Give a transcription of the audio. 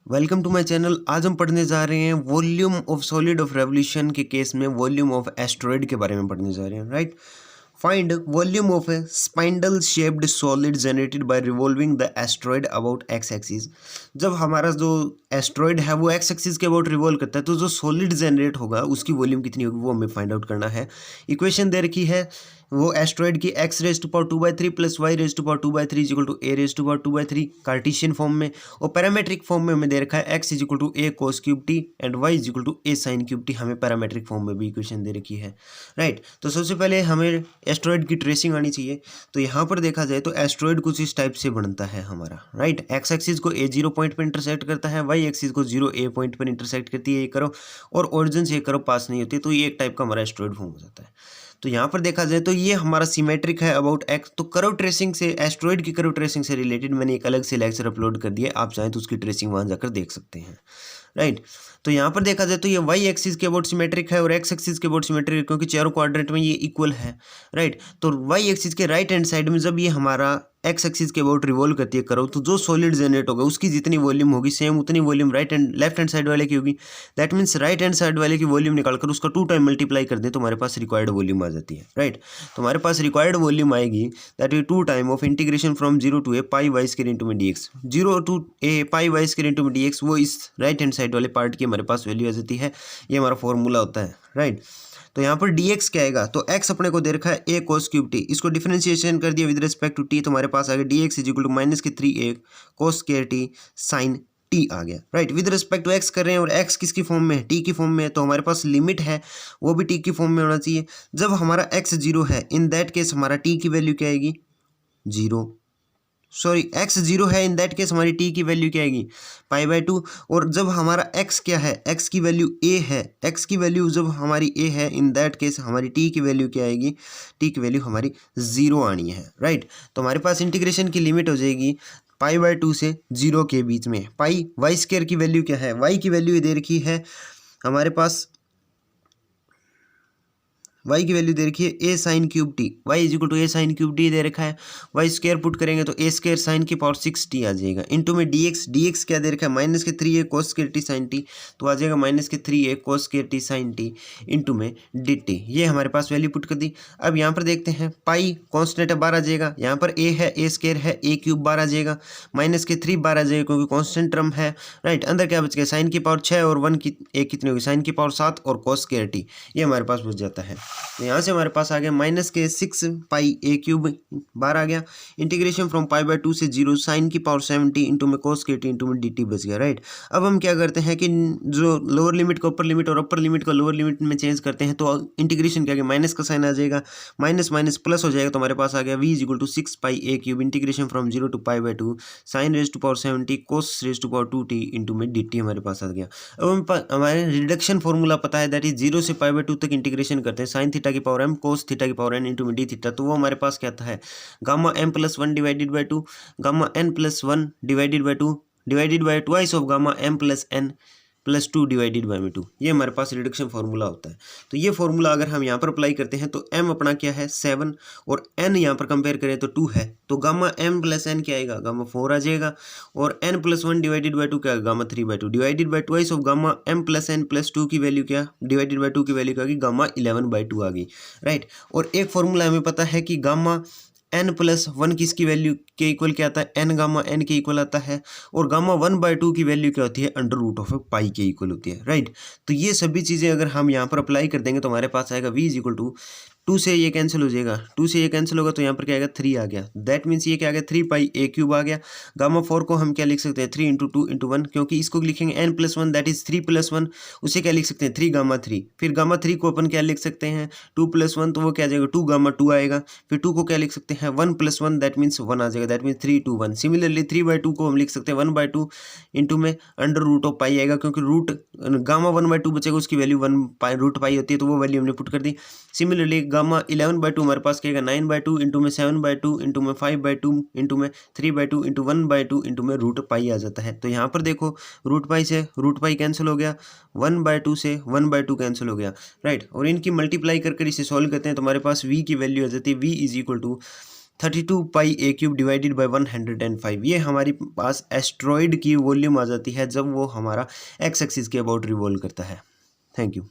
Welcome to my channel. आज हम पढ़ने जा रहे हैं volume of solid of revolution के केस में वॉल्यूम ऑफ एस्टेरॉयड के बारे में पढ़ने जा रहे हैं। Right, find volume of A spindle shaped solid generated by revolving the asteroid about x axis. जब हमारा जो एस्टेरॉयड है वो एक्स एक्सिस के अबाउट रिवॉल्व करता है तो जो सॉलिड जनरेट होगा उसकी वॉल्यूम कितनी होगी वो हमें फाइंड आउट करना है। इक्वेशन दे रखी है वो एस्टेरॉयड की x raise to power 2/3 plus y raise to power 2/3 is equal to a raise to power 2/3 Cartesian form में, और पैरामेट्रिक फॉर्म में हमें दे रखा है x is equal to a cos cube t and y is equal to a sin cube t। हमें parametric form में भी equation दे रखी है। राइट, तो सबसे पहले हमें एस्टेरॉयड की ट्रेसिंग आनी चाहिए। तो यहाँ पर देखा जाए तो एस्टेरॉयड कुछ इस टाइप से बनता है हमारा। राइट, एक्स एक्सिस को a0 पॉइंट पर इंटरसेक्ट करता है, y एक्सिस को 0a पॉइंट पर इंटरसेक्ट करती है ये करो, और ओरिजिन से ये करो पास नहीं होती, तो ये एक टाइप का हमारा एस्टेरॉयड फॉर्म हो जाता है। तो यहाँ पर देखा जाए तो ये हमारा सिमेट्रिक है अबाउट एक्स। तो कर्व ट्रेसिंग से, एस्टेरॉयड की कर्व ट्रेसिंग से रिलेटेड मैंने एक अलग से लेक्चर अपलोड कर दिया, आप चाहें तो उसकी ट्रेसिंग वहाँ जाकर देख सकते हैं। राइट, तो यहाँ पर देखा जाए तो ये वाई एक्सिस के अबाउट सिमेट्रिक है और एक्स एक्सिस के अबाउट सिमेट्रिक है क्योंकि चारों क्वाड्रेंट में ये इक्वल है। राइट, तो वाई एक्सिस के राइट हैंड साइड में जब ये हमारा एक्स एक्सिस के अबाउट रिवॉल्व करती है करो, तो जो सॉलिड जनरेट होगा उसकी जितनी वॉल्यूम होगी सेम उतनी वॉल्यूम लेफ्ट हैंड साइड वाले की होगी। That means right hand side वाले की वॉल्यूम निकालकर उसका 2 टाइम मल्टीप्लाई कर दें तो हमारे पास रिक्वायर्ड वॉल्यूम आ जाती है। राइट, तो हमारे पास रिक्वायर्ड वॉल्यूम आएगी that is 2 time of integration from 0 to a pi y square into में dx। 0 to a pi y square into में dx, वो इस राइट हैंड साइड वाले पार्ट की हमारे पास वैल्यू आ जाती है। ये हमारा फॉर्मूला होता है। राइट, तो यहाँ पर dx क्या आएगा, तो x अपने को दे रखा है a cos क्यूब t, इसको डिफरेंशिएशन कर दिया विद रिस्पेक्ट टू t, तो हमारे पास आ गया dx is equal to minus के 3a cos square t sin t आ गया। Right, with respect to x कर रहे हैं और x किसकी फॉर्म में है, t की फॉर्म में है, तो हमारे पास लिमिट है वो भी t की फॉर्म में होना चाहिए। जब हमारा x 0 है इन दैट केस हमारा t की वैल्यू क्या आएगी, 0। सॉरी, x 0 है इन दैट केस हमारी t की वैल्यू क्या आएगी, π/2। और जब हमारा x क्या है, x की वैल्यू a है, x की वैल्यू जब हमारी a है इन दैट केस हमारी t की वैल्यू क्या आएगी, t की वैल्यू हमारी 0 आनी है। राइट, तो हमारे पास इंटीग्रेशन की लिमिट हो जाएगी π/2 से 0 के बीच में। पाई वाई स्क्वायर की वैल्यू क्या है, y की वैल्यू दे रखी है हमारे पास, y की वैल्यू दे रखी है a sine cube t, y is equal to a sine cube t दे रखा है। y स्क्वायर पुट करेंगे तो a स्क्वायर साइन की पावर 6t आ जाएगा इंटू में dx क्या दे रखा है, माइनस के 3a cos square t sine t, तो आ जाएगा माइनस के 3a cos square t sine t into में dt। ये हमारे पास वैल्यू पुट कर दी। अब यहाँ पर देखते हैं पाई कॉन्स्टेंट है 12 आ जाएगा, यहाँ पर a है a स्क्वायर है a क्यूब 12 आ जाएगा, माइनस के 3 12 आ जाएगा क्योंकि कॉन्स्टेंट टर्म है। राइट, अंदर क्या बच गया, साइन की पावर 6 और 1 की एक कितनी होगी, साइन की पावर 7 और cos स्क्वायर t, ये हमारे पास बच जाता है। तो यहाँ से हमारे पास आ गया माइनस के 6 पाई a क्यूब 12 आ गया, इंटीग्रेशन फ्रॉम π/2 से 0 साइन की पावर 70 इंटू में cos के टी इंटू में dt बच गया। राइट, अब हम क्या करते हैं कि जो लोअर लिमिट को अपर लिमिट और अपर लिमिट को लोअर लिमिट में चेंज करते हैं, तो इंटीग्रेशन क्या गया, माइनस का साइन आ जाएगा, माइनस माइनस प्लस हो जाएगा, तो हमारे पास आ गया v is equal to 6 pi a cube integration from 0 to π/2 sine raise to power 70 cos raise to power 2t into में dt हमारे पास आ गया। अब हमारे रिडक्शन फॉर्मूला पता है दैट इज 0 से π/2 तक इंटीग्रेशन करते हैं, साइन थीटा की पावर m cos थीटा की पावर n इंटू में डी थीटा, तो वो हमारे पास क्या आता है, gamma m plus 1 divided by 2 gamma n plus 1 divided by 2 divided by twice of gamma m plus n plus 2 divided by 2। ये हमारे पास रिडक्शन फार्मूला होता है। तो ये फार्मूला अगर हम यहाँ पर अप्लाई करते हैं तो m अपना क्या है 7 और n यहाँ पर कंपेयर करें तो 2 है, तो गामा m प्लस n क्या आएगा, गामा 4 आ जाएगा, और n प्लस 1 डिवाइडेड बाई 2 क्या है, gamma 3/2 divided by twice of gamma m plus n plus 2 की वैल्यू क्या, डिवाइडेड बाई 2 की वैल्यू क्या आ गई, गामा 11/2 आ गई। राइट, और एक फार्मूला हमें पता है कि गामा n प्लस 1 किसकी वैल्यू के इक्वल क्या आता है, n गामा n के इक्वल आता है, और गामा 1/2 की वैल्यू क्या होती है, अंडर रूट ऑफ पाई के इक्वल होती है। राइट, तो ये सभी चीज़ें अगर हम यहाँ पर अप्लाई कर देंगे तो हमारे पास आएगा v इज इक्वल टू 2 से ये कैंसिल हो जाएगा, 2 से ये कैंसिल होगा तो यहाँ पर क्या आएगा 3 आ गया, दैट मीन्स ये क्या आ गया 3 पाई a क्यूब आ गया। गामा 4 को हम क्या लिख सकते हैं 3 इंटू 2 इंटू 1, क्योंकि इसको लिखेंगे n plus 1 that is 3 plus 1, उसे क्या लिख सकते हैं 3 गामा 3, फिर गामा 3 को अपन क्या लिख सकते हैं 2 प्लस 1, तो वो क्या आ जाएगा 2 गामा 2 आएगा, फिर 2 को क्या लिख सकते हैं 1 प्लस 1 दैट मीन्स 1 आ जाएगा, दैट मीन्स 3 2 1। सिमिलरली 3/2 को हम लिख सकते हैं 1/2 इंटू में अंडर रूट ऑफ पाई आएगा, क्योंकि रूट गामा 1/2 बचेगा उसकी वैल्यू 1 पाई रूट पाई होती है, तो वो वैल्यू हमने पुट कर दी। सिमिलरली गामा 11/2 हमारे पास क्या 9/2 इंटू में 7/2 इंटू में 5/2 इंटू में 3/2 इंटू 1/2 इंटू में रूट पाई आ जाता है। तो यहाँ पर देखो रूट पाई से रूट पाई कैंसिल हो गया, 1/2 से 1/2 कैंसिल हो गया। राइट, और इनकी मल्टीप्लाई करके इसे सॉल्व करते हैं तो हमारे पास v की वैल्यू आ जाती है, v is equal to 32 pi a cube divided by 105। ये हमारी पास एस्ट्रॉइड की वॉल्यूम आ जाती है जब वो हमारा एक्स एक्सिस के अबाउट रिवॉल्व करता है। Thank you.